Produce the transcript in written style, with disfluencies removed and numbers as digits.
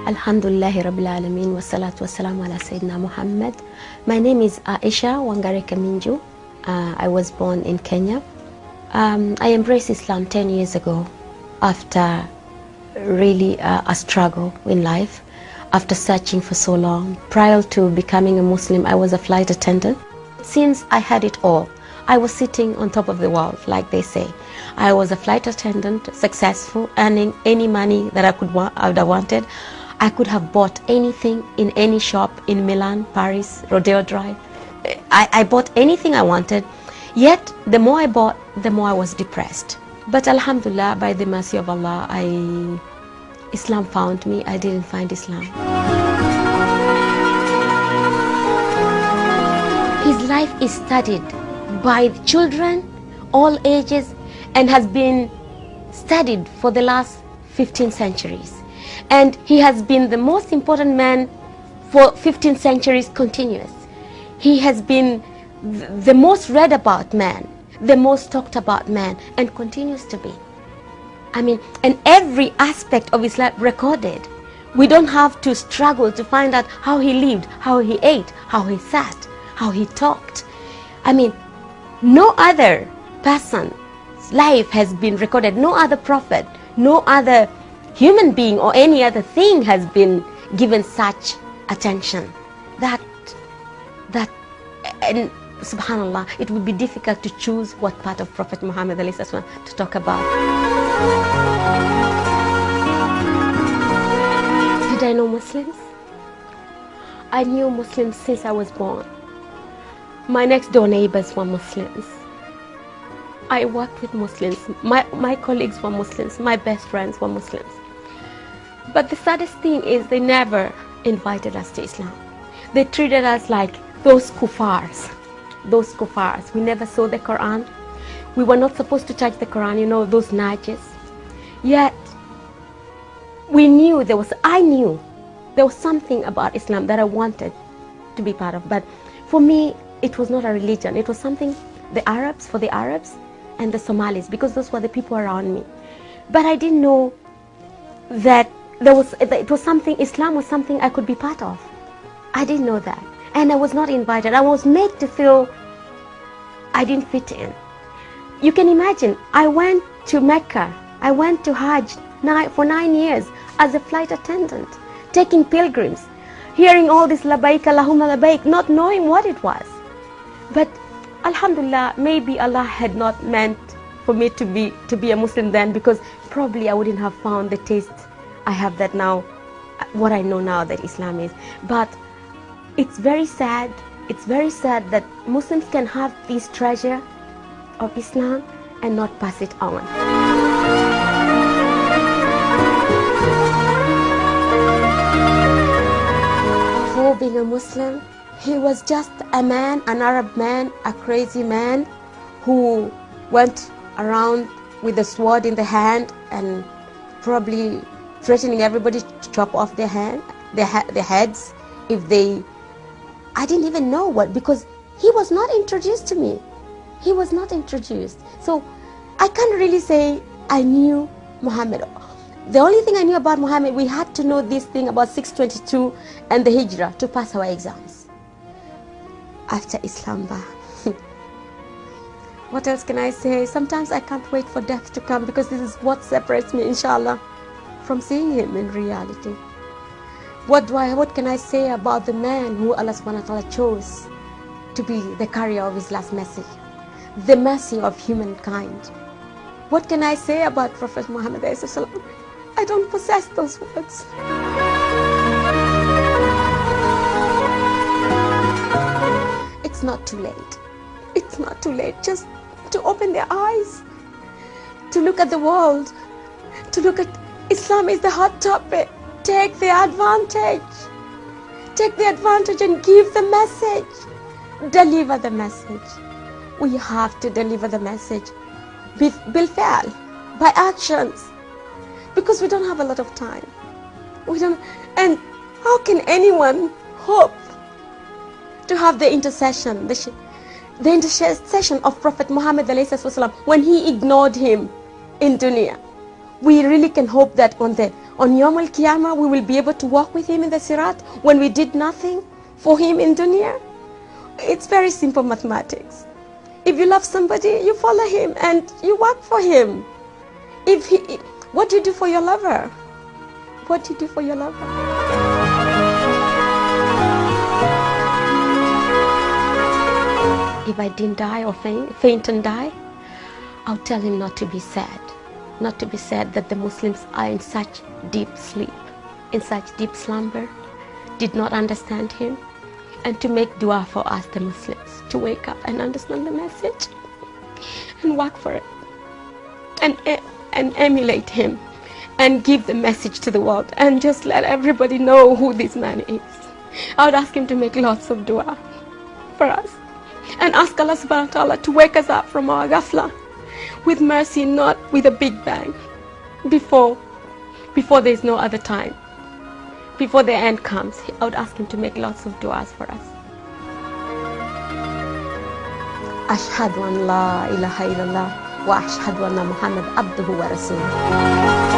Alhamdulillahi Rabbil Alameen wa salatu wa salam ala Sayyidina Muhammad. My name is Aisha Wangare Kaminju. I was born in Kenya. I embraced Islam 10 years ago after really a struggle in life, after searching for so long. Prior to becoming a Muslim, I was a flight attendant. Since I had it all, I was sitting on top of the world, like they say. I was a flight attendant, successful, earning any money that I would have wanted. I could have bought anything in any shop in Milan, Paris, Rodeo Drive. I bought anything I wanted. Yet, the more I bought, the more I was depressed. But Alhamdulillah, by the mercy of Allah, Islam found me. I didn't find Islam. His life is studied by children, all ages, and has been studied for the last 15 centuries. And he has been the most important man for 15 centuries continuous. He has been the most read about man, the most talked about man, and continues to be. I mean, and every aspect of his life recorded. We don't have to struggle to find out how he lived, how he ate, how he sat, how he talked. I mean, no other person's life has been recorded. No other prophet, no other human being or any other thing has been given such attention. And subhanallah, it would be difficult to choose what part of Prophet Muhammad to talk about. Did I know Muslims? I knew Muslims since I was born. My next door neighbors were Muslims. I worked with Muslims. My colleagues were Muslims. My best friends were Muslims. But the saddest thing is they never invited us to Islam. They treated us like those kuffars. Those kuffars. We never saw the Quran. We were not supposed to touch the Quran, you know, those najis. Yet, I knew there was something about Islam that I wanted to be part of. But for me, it was not a religion. It was something, for the Arabs and the Somalis, because those were the people around me. But I didn't know that Islam was something I could be part of. I didn't know that. And I was not invited. I was made to feel I didn't fit in. You can imagine, I went to Mecca. I went to Hajj for 9 years as a flight attendant, taking pilgrims, hearing all this labaik, Allahumma labaik, not knowing what it was. But alhamdulillah, maybe Allah had not meant for me to be a Muslim then, because probably I wouldn't have found the taste I have that now, what I know now that Islam is. But it's very sad that Muslims can have this treasure of Islam and not pass it on. Before being a Muslim, he was just a man, an Arab man, a crazy man who went around with a sword in the hand and probably threatening everybody to chop off their heads if they... I didn't even know what, because he was not introduced to me. He was not introduced. So I can't really say I knew Muhammad. The only thing I knew about Muhammad, we had to know this thing about 622 and the Hijrah to pass our exams. After Islam, what else can I say? Sometimes I can't wait for death to come, because this is what separates me, inshallah, from seeing him in reality. What can I say about the man who Allah subhanahu wa ta'ala chose to be the carrier of his last message, the mercy of humankind? What can I say about Prophet Muhammad? I don't possess those words. It's not too late. It's not too late just to open their eyes, to look at the world, to look at Islam is the hot topic. Take the advantage. Take the advantage and give the message. Deliver the message. We have to deliver the message. Bilfa'al, by actions. Because we don't have a lot of time. And how can anyone hope to have the intercession, the intercession of Prophet Muhammad when he ignored him in dunya? We really can hope that on on Yom al-Qiyamah we will be able to walk with him in the Sirat when we did nothing for him in dunya? It's very simple mathematics. If you love somebody, you follow him and you work for him. What do you do for your lover? What do you do for your lover? If I didn't die or faint and die, I'll tell him not to be sad. Not to be sad that the Muslims are in such deep sleep, in such deep slumber, did not understand him, and to make dua for us, the Muslims, to wake up and understand the message and work for it and emulate him and give the message to the world and just let everybody know who this man is. I would ask him to make lots of dua for us and ask Allah subhanahu wa ta'ala to wake us up from our ghafla with mercy, not with a big bang, before there's no other time, before the end comes. I would ask him to make lots of du'as for us. Ashhadu an la ilaha illallah wa ashhadu anna Muhammad abduhu wa rasuluh.